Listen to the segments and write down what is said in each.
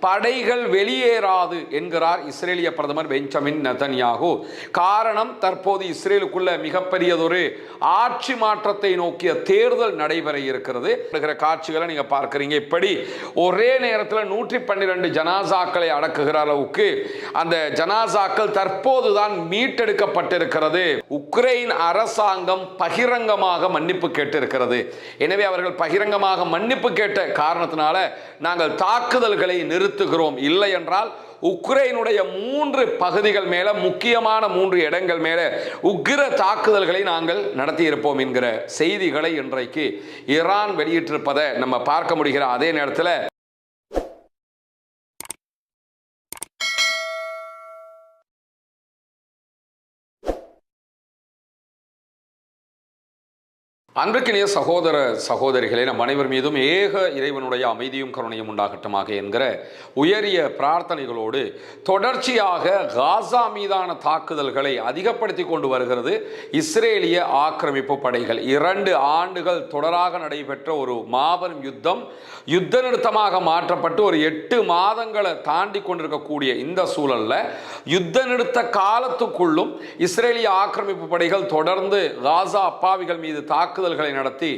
படைகள் வெளியேறாது என்கிறார் இஸ்ரேலிய பிரதமர் பெஞ்சமின் நெதன்யாகு. காரணம், தற்போது இஸ்ரேலுக்குள்ள மிகப்பெரியதொரு ஆட்சி மாற்றத்தை நோக்கிய தேர்தல் நடைபெற இருக்கிறது. காட்சிகளை நீங்க பார்க்கிறீங்க. இப்படி ஒரே நேரத்தில் 112 ஜனாசாக்களை அடக்குகிற அளவுக்கு அந்த ஜனாசாக்கள் தற்போதுதான் மீட்டெடுக்கப்பட்டிருக்கிறது. உக்ரைன் அரசாங்கம் பகிரங்கமாக மன்னிப்பு கேட்டிருக்கிறது. எனவே அவர்கள் பகிரங்கமாக மன்னிப்பு கேட்ட காரணத்தினால நாங்கள் தாக்குதல்களை நிறுத்துகிறோம், இல்லை என்றால் உக்ரைனுடைய 3 பகுதிகள் மேல, முக்கியமான 3 இடங்கள் மேல உக்கிர தாக்குதல்களை நாங்கள் நடத்தி இருப்போம் என்கிற செய்திகளை இன்றைக்கு ஈரான் வெளியிட்டிருப்பதை நம்ம பார்க்க முடிகிற அதே நேரத்தில் அன்பிற்கினிய சகோதர சகோதரிகளே, நம் அனைவர் மீதும் ஏக இறைவனுடைய அமைதியும் கருணையும் உண்டாகட்டுமாக என்கிற உயரிய பிரார்த்தனைகளோடு தொடர்ச்சியாக காசா மீதான தாக்குதல்களை அதிகப்படுத்தி கொண்டு வருகிறது இஸ்ரேலிய ஆக்கிரமிப்பு படைகள். 2 ஆண்டுகள் தொடராக நடைபெற்ற ஒரு மாபெரும் யுத்த நிறுத்தமாக மாற்றப்பட்டு ஒரு 8 மாதங்களை தாண்டி கொண்டிருக்கக்கூடிய இந்த சூழல்ல யுத்த நிறுத்த காலத்துக்குள்ளும் இஸ்ரேலிய ஆக்கிரமிப்பு படைகள் தொடர்ந்து காசா அப்பாவிகள் மீது தாக்குதல்களை நடத்தி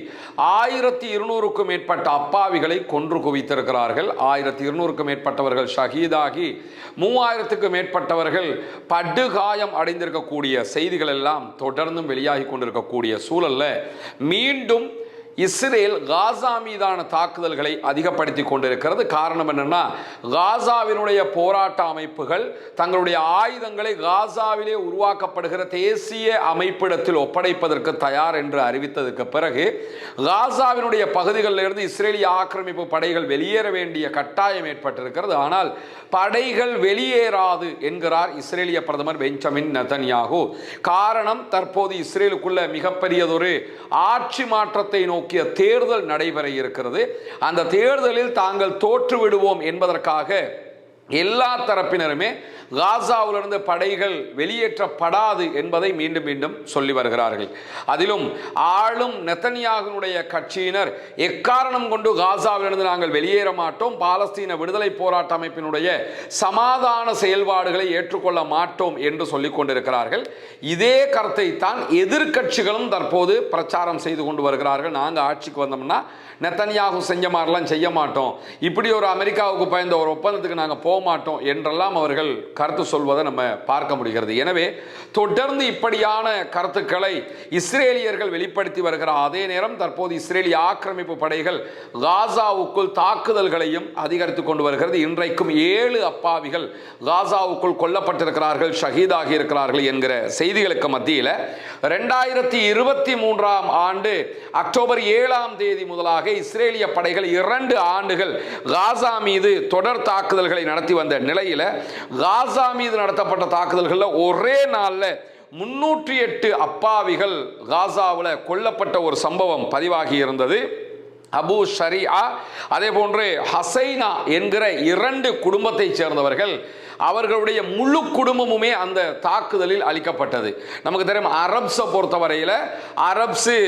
1200க்கும் மேற்பட்ட அப்பாவிகளை கொன்று குவித்திருக்கிறார்கள். 1200க்கும் மேற்பட்டவர்கள் ஷஹீதாகி 3000க்கும் மேற்பட்டவர்கள் படுகாயம் அடைந்திருக்கக்கூடிய செய்திகள் எல்லாம் தொடர்ந்தும் வெளியாகி கொண்டிருக்கக்கூடிய சூழல்ல மீண்டும் இஸ்ரேல் காசா மீதான தாக்குதல்களை அதிகப்படுத்தி கொண்டிருக்கிறது. காரணம் என்னன்னா, காசாவினுடைய போராட்ட அமைப்புகள் தங்களுடைய ஆயுதங்களை காசாவிலே உருவாக்கப்படுகிற தேசிய அமைப்பிடத்தில் ஒப்படைப்பதற்கு தயார் என்று அறிவித்ததற்கு பிறகு காசாவினுடைய பகுதிகளில் இருந்து இஸ்ரேலிய ஆக்கிரமிப்பு படைகள் வெளியேற வேண்டிய கட்டாயம் ஏற்பட்டிருக்கிறது. ஆனால் படைகள் வெளியேறாது என்கிறார் இஸ்ரேலிய பிரதமர் பெஞ்சமின் நெதன்யாகு. காரணம், தற்போது இஸ்ரேலுக்குள்ள மிகப்பெரியதொரு ஆட்சி மாற்றத்தை நோக்கிய தேர்தல் நடைபெற இருக்கிறது. அந்த தேர்தலில் தாங்கள் தோற்று விடுவோம் என்பதற்காக எல்லா தரப்பினருமே காசாவிலிருந்து படைகள் வெளியேற்றப்படாது என்பதை மீண்டும் மீண்டும் சொல்லி வருகிறார்கள். அதிலும் ஆளும் நெதன்யாகுனுடைய கட்சியினர் எக்காரணம் கொண்டு காசாவிலிருந்து நாங்கள் வெளியேற மாட்டோம், பாலஸ்தீன விடுதலை போராட்ட அமைப்பினுடைய சமாதான செயல்பாடுகளை ஏற்றுக்கொள்ள மாட்டோம் என்று சொல்லிக் கொண்டிருக்கிறார்கள். இதே கருத்தை தான் எதிர்கட்சிகளும் தற்போது பிரச்சாரம் செய்து கொண்டு வருகிறார்கள். நாங்கள் ஆட்சிக்கு வந்தோம்னா நெதன்யாகு செஞ்ச மாதிரிலாம் செய்ய மாட்டோம், இப்படி ஒரு அமெரிக்காவுக்கு பயந்த ஒரு ஒப்பந்தத்துக்கு நாங்கள் போக மாட்டோம் என்றெல்லாம் அவர்கள் கருத்து சொல்வதை நம்ம பார்க்க முடிகிறது. எனவே தொடர்ந்து இப்படியான கருத்துக்களை இஸ்ரேலியர்கள் வெளிப்படுத்தி வருகிற அதே நேரம் தற்போது இஸ்ரேலிய ஆக்கிரமிப்பு படைகள் காசாவுக்குள் தாக்குதல்களையும் அதிகரித்துக் கொண்டு வருகிறது. இன்றைக்கும் 7 அப்பாவிகள் காசாவுக்குள் கொல்லப்பட்டிருக்கிறார்கள், ஷஹீதாகி இருக்கிறார்கள் என்கிற செய்திகளுக்கு மத்தியில் 2023ஆம் ஆண்டு அக்டோபர் 7ஆம் தேதி முதலாக இஸ்ரேலிய படைகள் 2 ஆண்டுகள் காசா மீது தொடர் தாக்குதல்களை நடத்தி வந்த நிலையில் காசா மீது நடத்தப்பட்ட தாக்குதல்களில் ஒரே நாளில் 308 அப்பாவிகள் காசாவில் கொல்லப்பட்ட ஒரு சம்பவம் பதிவாகி இருந்தது. அபு ஷரியா அதே போன்று ஹசைனா என்கிற 2 குடும்பத்தைச் சேர்ந்தவர்கள், அவர்களுடைய முழு குடும்பமுமே அந்த தாக்குதலில் அளிக்கப்பட்டது. நமக்கு தெரியும், அரப்ஸை பொறுத்தவரையில் அரப்ஸு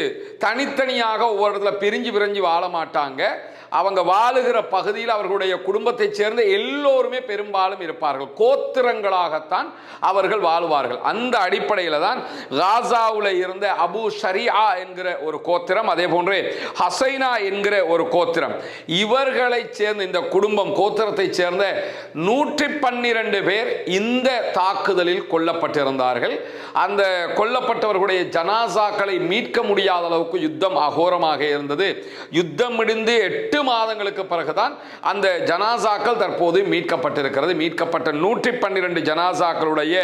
தனித்தனியாக ஒவ்வொரு இடத்துல பிரிஞ்சு வாழ மாட்டாங்க. அவங்க வாழுகிற பகுதியில் அவர்களுடைய குடும்பத்தைச் சேர்ந்த எல்லோருமே பெரும்பாலும் இருப்பார்கள். கோத்திரங்களாகத்தான் அவர்கள் வாழுவார்கள். அந்த அடிப்படையில் தான் காசாவில் இருந்த அபு ஷரியா என்கிற ஒரு கோத்திரம், அதே போன்று ஹசைனா என்கிற ஒரு கோத்திரம், இவர்களை சேர்ந்த இந்த குடும்பம் கோத்திரத்தை சேர்ந்த 112 பேர் இந்த தாக்குதலில் கொல்லப்பட்டிருந்தார்கள். அந்த கொல்லப்பட்டவர்களுடைய ஜனாசாக்களை மீட்க முடியாத அளவுக்கு யுத்தம் அகோரமாக இருந்தது. யுத்தம் முடிந்து 8 மாதங்களுக்கு பிறகுதான் அந்த ஜனாசாக்கள் தற்போது மீட்கப்பட்டிருக்கிறது. மீட்கப்பட்ட 112 ஜனாசாக்களுடைய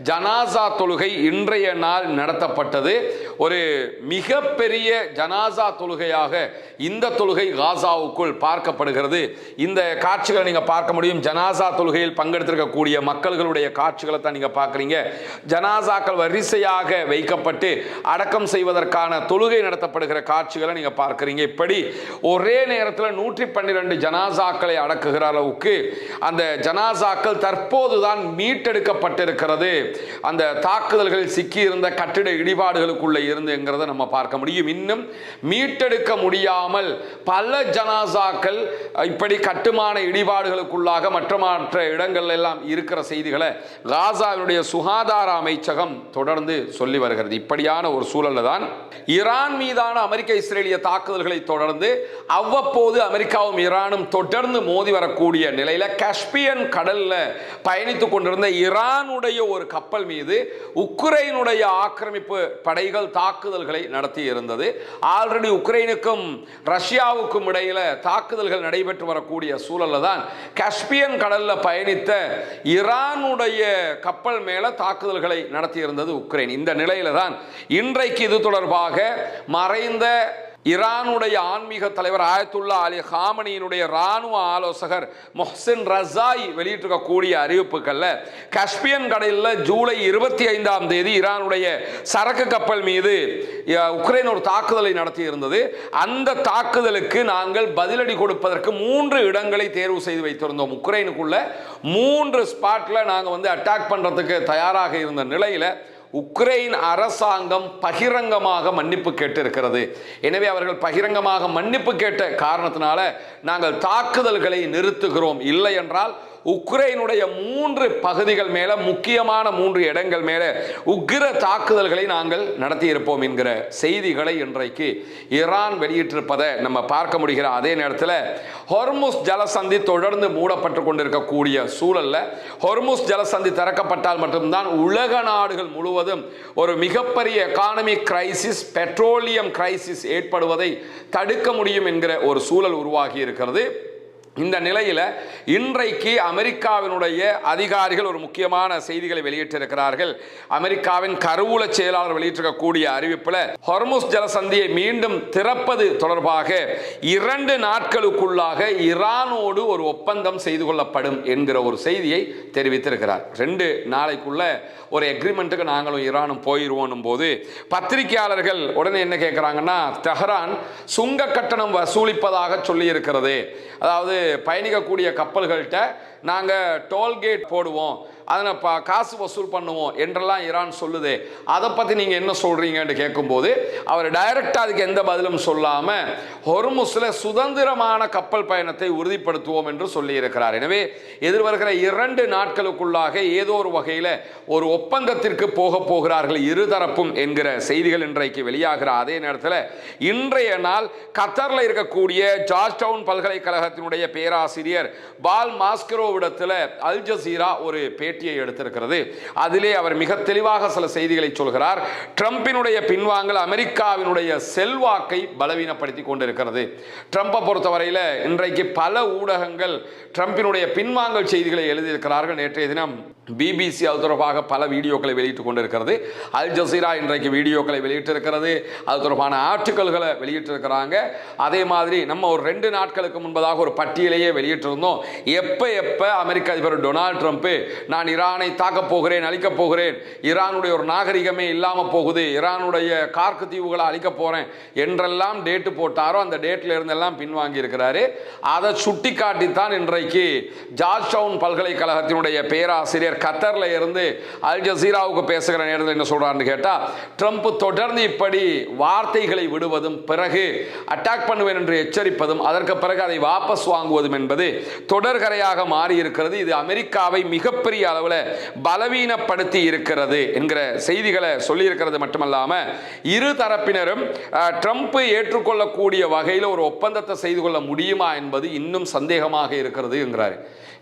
ஜனாசா தொழுகை இன்றைய நாள் நடத்தப்பட்டது. ஒரு மிகப்பெரிய ஜனாசா தொழுகையாக இந்த தொழுகை காசாவுக்குள் பார்க்கப்படுகிறது. இந்த காட்சிகளை நீங்க பார்க்க முடியும். ஜனாசா தொழுகையில் பங்கெடுத்திருக்கக்கூடிய மக்களுடைய காட்சிகளை தான் நீங்க பார்க்குறீங்க. ஜனாசாக்கள் வரிசையாக வைக்கப்பட்டு அடக்கம் செய்வதற்கான தொழுகை நடத்தப்படுகிற காட்சிகளை நீங்க பார்க்குறீங்க. இப்படி ஒரே நேரத்தில் 112 ஜனாசாக்களை அடக்குகிற அளவுக்கு அந்த ஜனாசாக்கள் தற்போதுதான் மீட்டெடுக்கப்பட்டிருக்கிறது. அந்த தாக்குதல்களில் சிக்கியிருந்த கட்டிட இடிபாடுகளுக்குள்ளே இருந்துங்கிறத நம்ம பார்க்க முடியும். இன்னும் மீட்டெடுக்க முடியாமல் பல ஜனாசாக்கள் இப்படி கட்டுமான இடிபாடுகளுக்குள்ளாக மற்ற இடங்கள் எல்லாம் இருக்கிற செய்திகளை காசாவினுடைய சுகாதார அமைச்சகம் தொடர்ந்து சொல்லி வருகிறது. இப்படியான ஒரு சூழல்ல தான் ஈரான் மீதான அமெரிக்க இஸ்ரேலிய தாக்குதல்களை தொடர்ந்து அவ்வப்போது அமெரிக்காவும் ஈரானும் தொடர்ந்து மோதி வரக்கூடிய நிலையில காஸ்பியன் கடல்ல பயணித்துக் கொண்டிருந்த ஈரானுடைய ஒரு கப்பல் மீது உக்ரைனுடைய ஆக்கிரமிப்பு படைகள் தாக்குதல்களை நடத்தி இருந்தது. ஆல்ரெடி உக்ரைனுக்கும் ரஷ்யாவுக்கும் இடையில தாக்குதல்கள் நடைபெற்று வரக்கூடிய சூழல்ல தான் காஸ்பியன் கடல்ல பயணித்த ஈரானுடைய கப்பல் மேல தாக்குதல்களை நடத்தி இருந்தது உக்ரைன். இந்த நிலையில தான் இன்றைக்கு இது தொடர்பாக மறைந்த ஈரானுடைய ஆன்மீக தலைவர் ஆயத்துல்லா அலி ஹாமனியினுடைய ராணுவ ஆலோசகர் மொஹ்சின் ரஸாய் வெளியிட்டிருக்கக்கூடிய அறிவிப்புகள்ல காஸ்பியன் கடலில் ஜூலை 25ஆம் தேதி ஈரானுடைய சரக்கு கப்பல் மீது உக்ரைன் ஒரு தாக்குதலை நடத்தி இருந்தது. அந்த தாக்குதலுக்கு நாங்கள் பதிலடி கொடுப்பதற்கு 3 இடங்களை தேர்வு செய்து வைத்திருந்தோம். உக்ரைனுக்குள்ள 3 ஸ்பாட்ல நாங்கள் அட்டாக் பண்றதுக்கு தயாராக இருந்த நிலையில உக்ரைன் அரசாங்கம் பகிரங்கமாக மன்னிப்பு கேட்டிருக்கிறது. எனவே அவர்கள் பகிரங்கமாக மன்னிப்பு கேட்ட காரணத்தினால நாங்கள் தாக்குதல்களை நிறுத்துகிறோம், இல்லை என்றால் உக்ரைனுடைய 3 பகுதிகள் மேல முக்கியமான 3 இடங்கள் மேல உக்கிர தாக்குதல்களை நாங்கள் நடத்தி இருப்போம் என்கிற செய்திகளை இன்றைக்கு ஈரான் வெளியிட்டிருப்பதை நம்ம பார்க்க முடிகிற அதே நேரத்தில் ஹொர்முஸ் ஜலசந்தி தொடர்ந்து மூடப்பட்டு கொண்டிருக்கக்கூடிய சூழல்ல ஹொர்முஸ் ஜலசந்தி திறக்கப்பட்டால் மட்டும்தான் உலக நாடுகள் முழுவதும் ஒரு மிகப்பெரிய எகானமிக் கிரைசிஸ், பெட்ரோலியம் கிரைசிஸ் ஏற்படுவதை தடுக்க முடியும் என்கிற ஒரு சூழல் உருவாகி இருக்கிறது. இந்த நிலையில இன்றைக்கு அமெரிக்காவினுடைய அதிகாரிகள் ஒரு முக்கியமான செய்திகளை வெளியிட்டிருக்கிறார்கள். அமெரிக்காவின் கருவூல செயலாளர் வெளியிட்டிருக்கக்கூடிய அறிவிப்பில் ஹொர்முஸ் ஜலசந்தியை மீண்டும் திறப்பது தொடர்பாக 2 நாட்களுக்குள்ளாக ஈரானோடு ஒரு ஒப்பந்தம் செய்து கொள்ளப்படும் என்கிற ஒரு செய்தியை தெரிவித்திருக்கிறார். 2 நாளைக்குள்ள ஒரு எக்ரிமெண்ட்டுக்கு நாங்களும் ஈரானும் போயிடுவோம் போது பத்திரிகையாளர்கள் உடனே என்ன கேட்கிறாங்கன்னா, தெஹ்ரான் சுங்க கட்டணம் வசூலிப்பதாக சொல்லி இருக்கிறது. அதாவது பயணிக்கக்கூடிய கப்பல்கள்கிட்ட நாங்கள் டோல்கேட் போடுவோம், அதனை காசு வசூல் பண்ணுவோம் என்றெல்லாம் ஈரான் சொல்லுது. அதை பற்றி நீங்கள் என்ன சொல்கிறீங்கன்னு கேட்கும்போது அவர் டைரக்டாக அதுக்கு எந்த பதிலும் சொல்லாமல் ஹொர்முஸில் சுதந்திரமான கப்பல் பயணத்தை உறுதிப்படுத்துவோம் என்று சொல்லியிருக்கிறார். எனவே எதிர்வருகிற 2 நாட்களுக்குள்ளாக ஏதோ ஒரு வகையில் ஒரு ஒப்பந்தத்திற்கு போகிறார்கள் இருதரப்பும் என்கிற செய்திகள் இன்றைக்கு வெளியாகிற அதே நேரத்தில் இன்றைய நாள் கத்தரில் இருக்கக்கூடிய ஜார்ஜ் டவுன் பல்கலைக்கழகத்தினுடைய பேராசிரியர் பால் மாஸ்கரோவிடத்தில் அல் ஜசீரா ஒரு பேட்டியை எடுத்திருக்கிறது. அதிலே அவர் மிக தெளிவாக சில செய்திகளை சொல்கிறார். ட்ரம்பினுடைய பின்வாங்கல் அமெரிக்காவினுடைய செல்வாக்கை பலவீனப்படுத்தி கொண்டிருக்கிறது. ட்ரம்பை பொறுத்தவரையில் இன்றைக்கு பல ஊடகங்கள் ட்ரம்பினுடைய பின்வாங்கல் செய்திகளை எழுதியிருக்கிறார்கள். நேற்றைய தினம் பிபிசி அது தொடர்பாக பல வீடியோக்களை வெளியிட்டுக் கொண்டிருக்கிறது. அல் ஜசீரா இன்றைக்கு வீடியோக்களை வெளியிட்டிருக்கிறது, அது தொடர்பான ஆர்டிக்கல்களை வெளியிட்டிருக்கிறாங்க. அதே மாதிரி நம்ம ஒரு 2 நாட்களுக்கு முன்பதாக ஒரு பட்டியலையே வெளியிட்டிருந்தோம். எப்ப அமெரிக்க அதிபர் டொனால்ட் ட்ரம்ப் நான் ஈரானை தாக்கப் போகிறேன், அழிக்கப் போகிறேன், ஈரானுடைய ஒரு நாகரிகமே இல்லாமல் போகுது, ஈரானுடைய கார்க்கு தீவுகளை அழிக்க போறேன் என்றெல்லாம் டேட்டு போட்டாரோ அந்த டேட்ல இருந்தெல்லாம் பின்வாங்கி இருக்கிறாரு. அதை சுட்டி காட்டித்தான் இன்றைக்கு ஜார்ஜ் டவுன் பல்கலைக்கழகத்தினுடைய பேராசிரியர் கத்தர்ல இருந்து அல் ஜசீராவுக்கு பேசுகிற நேரத்தில் என்ன சொல்றாருன்னு கேட்டா, ட்ரம்ப் தொடர்ந்து இப்படி வார்த்தைகளை விடுவதும் பிறகு அட்டாக் பண்ணுவேன் என்று எச்சரிப்பதும் அதற்கு பிறகு அதை வாபஸ் வாங்குவதும் என்பது தொடர்கரையாக மாறி இருக்கிறது. இது அமெரிக்காவை மிகப்பெரிய அளவில் பலவீனப்படுத்தி இருக்கிறது என்கிற செய்திகளை சொல்லி இருக்கிறது மட்டுமல்லாம இரு தரப்பினரும் ட்ரம்ப் ஏற்றுக்கொள்ளக்கூடிய வகையில் ஒரு ஒப்பந்தத்தை செய்து கொள்ள முடியுமா என்பது இன்னும் சந்தேகமாக இருக்கிறது என்கிறார்.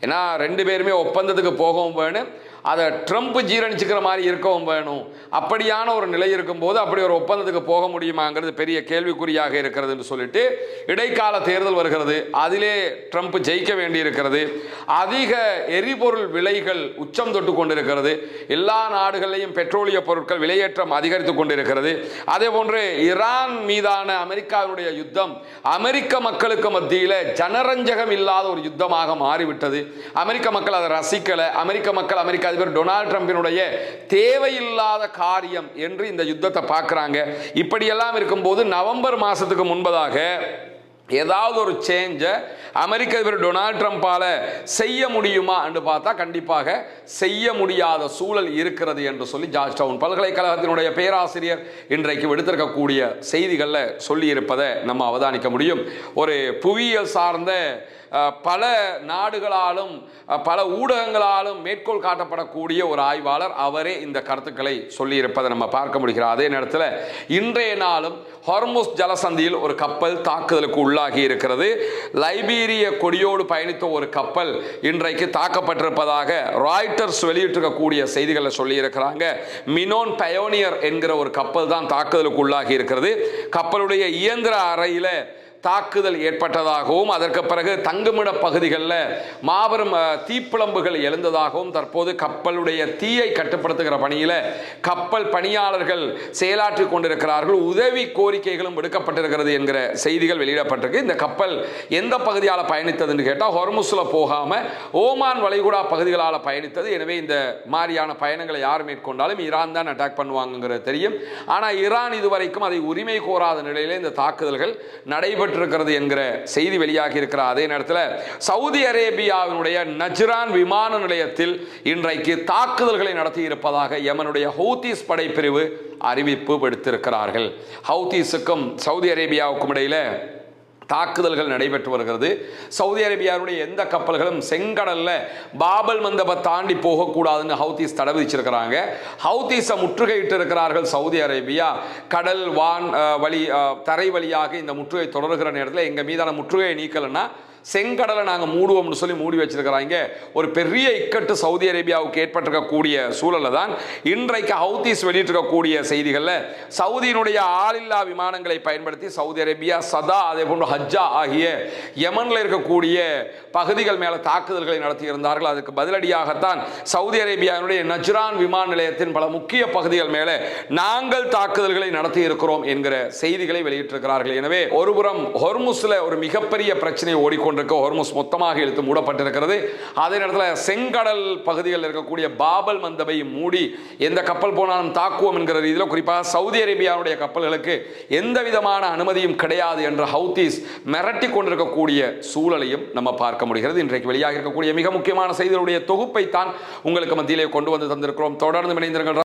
ஏன்னா 2 பேருமே ஒப்பந்தத்துக்கு போகவும் வேணும், அதை ட்ரம்ப் ஜீரணிச்சுக்கிற மாதிரி இருக்கவும் வேணும். அப்படியான ஒரு நிலை இருக்கும்போது அப்படி ஒரு ஒப்பந்தத்துக்கு போக முடியுமாங்கிறது பெரிய கேள்விக்குறியாக இருக்கிறது என்று சொல்லிட்டு இடைக்கால தேர்தல் வருகிறது, அதிலே ட்ரம்ப் ஜெயிக்க வேண்டி இருக்கிறது. அதிக எரிபொருள் விலைகள் உச்சம் தொட்டு கொண்டிருக்கிறது. எல்லா நாடுகளிலையும் பெட்ரோலிய பொருட்கள் விலையேற்றம் அதிகரித்து கொண்டிருக்கிறது. அதே போன்று ஈரான் மீதான அமெரிக்காவுடைய யுத்தம் அமெரிக்க மக்களுக்கு மத்தியில் ஜனரஞ்சகம் இல்லாத ஒரு யுத்தமாக மாறிவிட்டது. அமெரிக்க மக்கள் அதை ரசிக்கல. அமெரிக்க அதிபர் டொனால்ட் ட்ரம்பினுடைய தேவையில்லாத காரியம் என்று இந்த யுத்தத்தை பார்க்கிறாங்க. இப்படியெல்லாம் இருக்கும்போது நவம்பர் மாசத்துக்கு முன்பதாக ஏதாவது ஒரு சேஞ்சை அமெரிக்க அதிபர் டொனால்ட் ட்ரம்பால செய்ய முடியுமா என்று பார்த்தா கண்டிப்பாக செய்ய முடியாத சூழல் இருக்கிறது என்று சொல்லி ஜார்ஜ் டவுன் பல்கலைக்கழகத்தினுடைய பேராசிரியர் இன்றைக்கு விடுத்திருக்கக்கூடிய செய்திகளில் சொல்லியிருப்பதை நம்ம அவதானிக்க முடியும். ஒரு புவியியல் சார்ந்த பல நாடுகளாலும் பல ஊடகங்களாலும் மேற்கோள் காட்டப்படக்கூடிய ஒரு ஆய்வாளர் அவரே இந்த கருத்துக்களை சொல்லியிருப்பதை நம்ம பார்க்க முடிகிறது. அதே நேரத்தில் இன்றைய நாளும் ஹார்முஸ் ஜலசந்தியில் ஒரு கப்பல் தாக்குதலுக்கு உள்ளாகி இருக்கிறது. லைபீரிய கொடியோடு பயணித்த ஒரு கப்பல் இன்றைக்கு தாக்கப்பட்டிருப்பதாக ராய்ட்டர்ஸ் வெளியிட்டிருக்கக்கூடிய செய்திகளை சொல்லியிருக்கிறாங்க. மினோன் பயோனியர் என்கிற ஒரு கப்பல் தான் தாக்குதலுக்கு உள்ளாகி இருக்கிறது. கப்பலுடைய இயந்திர அறையில் தாக்குதல் ஏற்பட்டதாகவும் அதற்கு பிறகு தங்குமிட பகுதிகளில் மாபெரும் தீப்பிழம்புகள் எழுந்ததாகவும் தற்போது கப்பலுடைய தீயை கட்டுப்படுத்துகிற பணியில் கப்பல் பணியாளர்கள் செயலாற்றி கொண்டிருக்கிறார்கள். உதவி கோரிக்கைகளும் விடுக்கப்பட்டிருக்கிறது என்கிற செய்திகள் வெளியிடப்பட்டிருக்கு. இந்த கப்பல் எந்த பகுதியால் பயணித்ததுன்னு கேட்டால் ஹொர்முஸில் போகாமல் ஓமான் வளைகுடா பகுதிகளால் பயணித்தது. எனவே இந்த மாதிரியான பயணங்களை யார் மேற்கொண்டாலும் ஈரான் தான் அட்டாக் பண்ணுவாங்கிறது தெரியும். ஆனால் ஈரான் இதுவரைக்கும் அதை உரிமை கோராத நிலையிலே இந்த தாக்குதல்கள் நடைபெற்று இருக்கிறது என்கிற செய்தி வெளியாகி இருக்கிற அதே நேரத்தில் சவுதி அரேபியாவினுடைய நஜ்ரான் விமான நிலையத்தில் இன்றைக்கு தாக்குதல்களை நடத்தி இருப்பதாக யமனுடைய ஹவுதீஸ் படைப்பிரிவு அறிவிப்பு விடுத்திருக்கிறார்கள். ஹவுதீஸுக்கும் சவுதி அரேபியாவுக்கும் இடையில தாக்குதல்கள் நடைபெற்று வருகிறது. சவுதி அரேபியாவுடைய எந்த கப்பல்களும் செங்கடல்ல பாபல் மந்தபை தாண்டி போகக்கூடாதுன்னு ஹவுதீஸ் தடை விதிச்சிருக்கிறாங்க. ஹவுதீஸை முற்றுகையிட்டு இருக்கிறார்கள் சவுதி அரேபியா. கடல் வான் வழி தரை வழியாக இந்த முற்றுகை தொடர்கிற நேரத்தில் எங்கள் மீதான முற்றுகையை நீக்கலைன்னா செங்கடலை நாங்கள் மூடுவோம்னு சொல்லி மூடி வச்சிருக்கிறாங்க. ஒரு பெரிய இக்கட்டு சவுதி அரேபியாவுக்கு ஏற்பட்டிருக்கக்கூடிய சூழலில் தான் இன்றைக்கு ஹவுதீஸ் வெளியிட்டிருக்கக்கூடிய செய்திகளில் சவுதியினுடைய ஆளில்லா விமானங்களை பயன்படுத்தி சவுதி அரேபியா சதா அதே போன்று ஹஜ்ஜா ஆகிய யமனில் இருக்கக்கூடிய பகுதிகள் மேலே தாக்குதல்களை நடத்தியிருந்தார்கள். அதுக்கு பதிலடியாகத்தான் சவுதி அரேபியாவினுடைய நஜ்ரான் விமான நிலையத்தின் பல முக்கிய பகுதிகள் மேலே நாங்கள் தாக்குதல்களை நடத்தி இருக்கிறோம் என்கிற செய்திகளை வெளியிட்டிருக்கிறார்கள். எனவே ஒருபுறம் ஹொர்முஸில் ஒரு மிகப்பெரிய பிரச்சனை ஓடிக்கொண்டு ஹொர்முஸ் மொத்தமாக இழுத்து மூடப்பட்டிருக்கிறது. அதே நேரத்தில் செங்கடல் பகுதிகளில் இருக்கக்கூடிய பாபல் மந்தபை மூடி எந்த கப்பல் போனாலும் தாக்குவோம் என்கிற ரீதியில் குறிப்பாக சவுதி அரேபியாவுடைய கப்பல்களுக்கு எந்த விதமான அனுமதியும் கிடையாது என்ற ஹவுதீஸ் மிரட்டி கொண்டிருக்கக்கூடிய சூழலையும் நம்ம பார்க்க முடிகிறது. இன்றைக்கு வெளியாக இருக்கக்கூடிய மிக முக்கியமான செய்திகளுடைய தொகுப்பை தான் உங்களுக்கு மத்தியிலே கொண்டு வந்து தந்திருக்கிறோம். தொடர்ந்து இணைந்திருங்கள்.